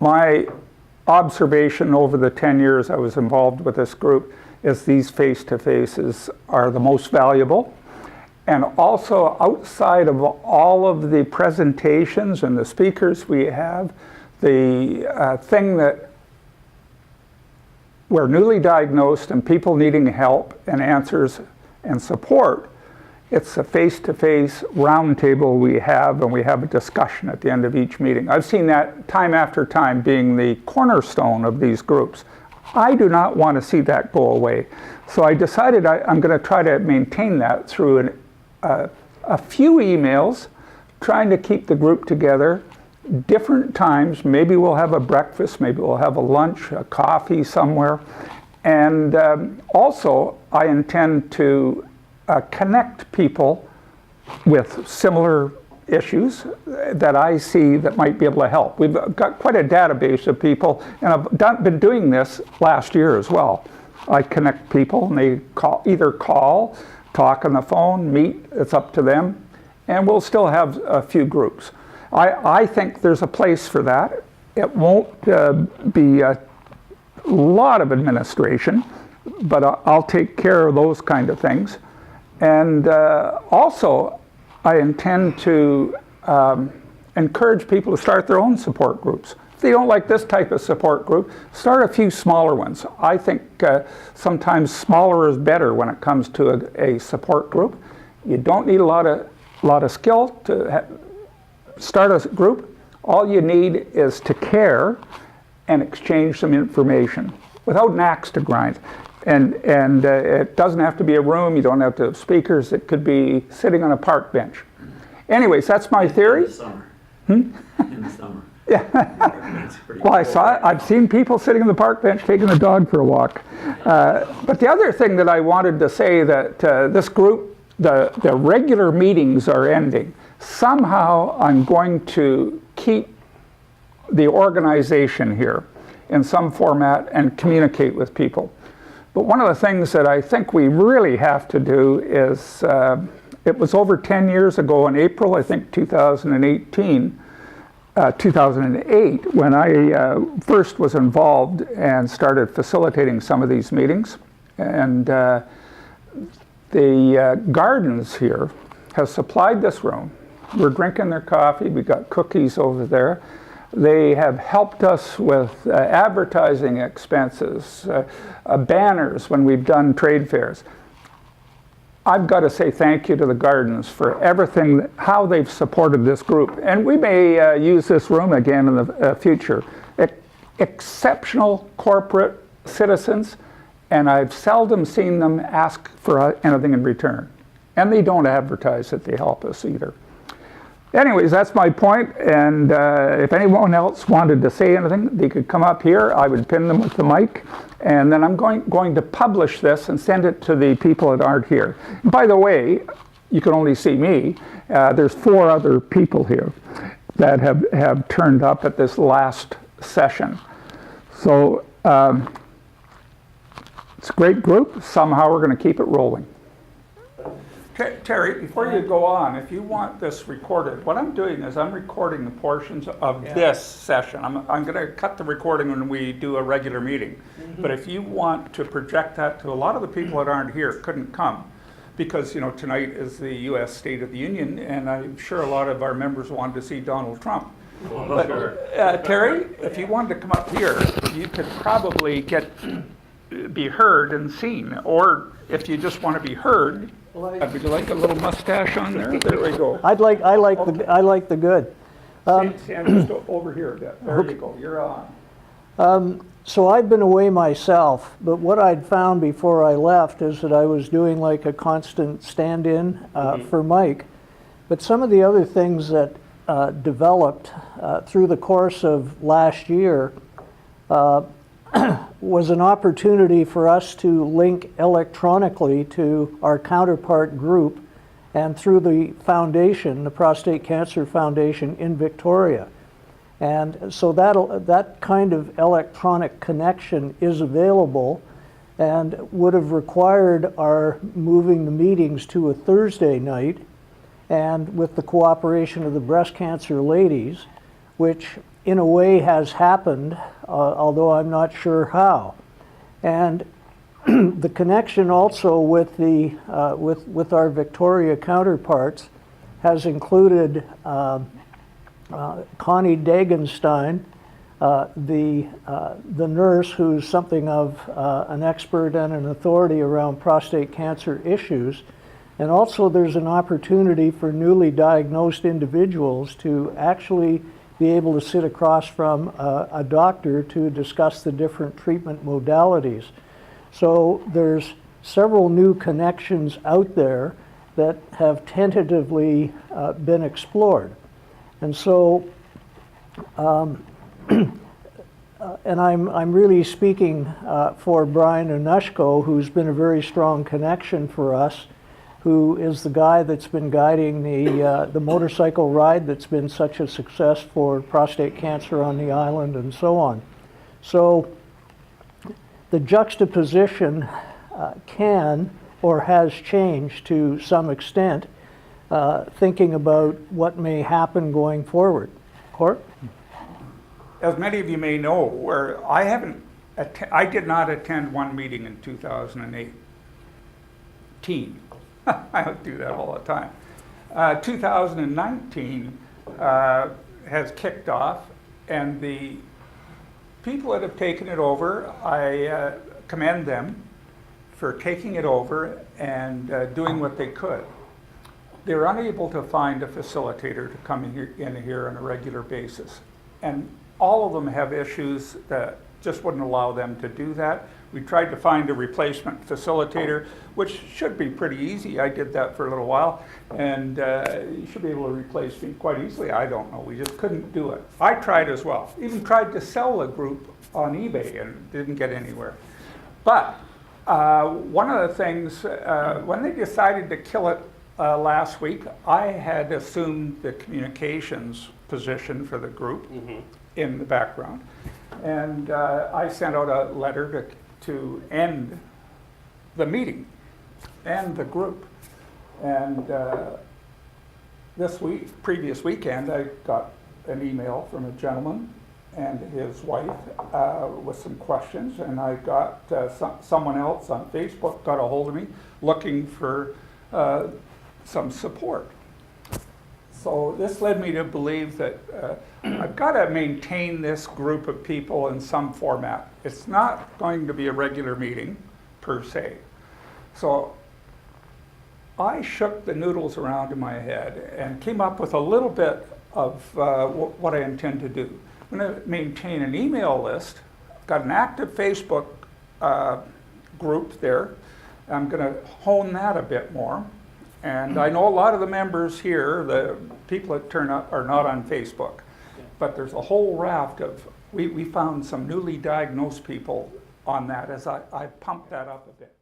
my observation over the 10 years I was involved with this group is these face-to-faces are the most valuable. And also outside of all of the presentations and the speakers we have, the thing that we're newly diagnosed and people needing help and answers and support, it's a face-to-face roundtable we have, and we have a discussion at the end of each meeting. I've seen that time after time being the cornerstone of these groups. I do not want to see that go away. So I decided I'm going to try to maintain that through a few emails, trying to keep the group together, different times. Maybe we'll have a breakfast, maybe we'll have a lunch, a coffee somewhere. And also, I intend to connect people with similar issues that I see that might be able to help. We've got quite a database of people, and I've been doing this last year as well. I connect people, and they either call, talk on the phone, meet, it's up to them, and we'll still have a few groups. I think there's a place for that. It won't be a lot of administration, but I'll take care of those kind of things. And also, I intend to encourage people to start their own support groups. If they don't like this type of support group, start a few smaller ones. I think sometimes smaller is better when it comes to a support group. You don't need a lot of skill to start a group. All you need is to care and exchange some information without an axe to grind. And it doesn't have to be a room. You don't have to have speakers. It could be sitting on a park bench. Anyways, that's my theory. In the summer. In the summer. Yeah. Well, I've seen people sitting on the park bench taking the dog for a walk. But the other thing that I wanted to say that this group, the regular meetings are ending. Somehow I'm going to keep the organization here in some format and communicate with people. But one of the things that I think we really have to do is, it was over 10 years ago in April, I think 2008, when I first was involved and started facilitating some of these meetings. And the gardens here have supplied this room. We're drinking their coffee, we got cookies over there. They have helped us with advertising expenses, banners when we've done trade fairs. I've got to say thank you to the gardens for everything, how they've supported this group. And we may use this room again in the future. Exceptional corporate citizens, and I've seldom seen them ask for anything in return. And they don't advertise that they help us either. Anyways, that's my point, and if anyone else wanted to say anything, they could come up here. I would pin them with the mic, and then I'm going to publish this and send it to the people that aren't here. By the way, you can only see me. There's 4 other people here that have turned up at this last session. So it's a great group. Somehow we're going to keep it rolling. Terry, before you go on, if you want this recorded, what I'm doing is I'm recording the portions of this session. I'm going to cut the recording when we do a regular meeting. Mm-hmm. But if you want to project that to a lot of the people that aren't here, couldn't come, because tonight is the U.S. State of the Union, and I'm sure a lot of our members wanted to see Donald Trump. Well, but sure. Terry, if you wanted to come up here, you could probably be heard and seen, or if you just want to be heard. Would you like a little mustache on there? There we go. I like the good. Stand just over here a bit. There you go. You're on. So I've been away myself, but what I'd found before I left is that I was doing like a constant stand-in for Mike. But some of the other things that developed through the course of last year was an opportunity for us to link electronically to our counterpart group and through the foundation, the Prostate Cancer Foundation in Victoria. And so that kind of electronic connection is available and would have required our moving the meetings to a Thursday night, and with the cooperation of the breast cancer ladies, which in a way has happened, although I'm not sure how. And the connection also with with our Victoria counterparts has included Connie Dagenstein, the nurse who's something of an expert and an authority around prostate cancer issues. And also there's an opportunity for newly diagnosed individuals to actually be able to sit across from a doctor to discuss the different treatment modalities. So there's several new connections out there that have tentatively been explored. And so, and I'm really speaking for Brian Anushko, who's been a very strong connection for us, who is the guy that's been guiding the motorcycle ride that's been such a success for prostate cancer on the island and so on. So the juxtaposition can or has changed to some extent, thinking about what may happen going forward. Court? As many of you may know, I did not attend one meeting in 2018. I don't do that all the time. 2019 has kicked off, and the people that have taken it over, I commend them for taking it over and doing what they could. They're unable to find a facilitator to come in here on a regular basis. And all of them have issues that just wouldn't allow them to do that. We tried to find a replacement facilitator, which should be pretty easy. I did that for a little while, and you should be able to replace me quite easily. I don't know, we just couldn't do it. I tried as well, even tried to sell the group on eBay and didn't get anywhere. But one of the things, when they decided to kill it last week, I had assumed the communications position for the group in the background. And I sent out a letter to end the meeting and the group. And previous weekend, I got an email from a gentleman and his wife with some questions, and I got someone else on Facebook got a hold of me looking for some support. So this led me to believe that I've got to maintain this group of people in some format. It's not going to be a regular meeting per se. So I shook the noodles around in my head and came up with a little bit of what I intend to do. I'm going to maintain an email list. I've got an active Facebook group there. I'm going to hone that a bit more. And I know a lot of the members here, the people that turn up, are not on Facebook. But there's a whole raft of, we found some newly diagnosed people on that as I pumped that up a bit.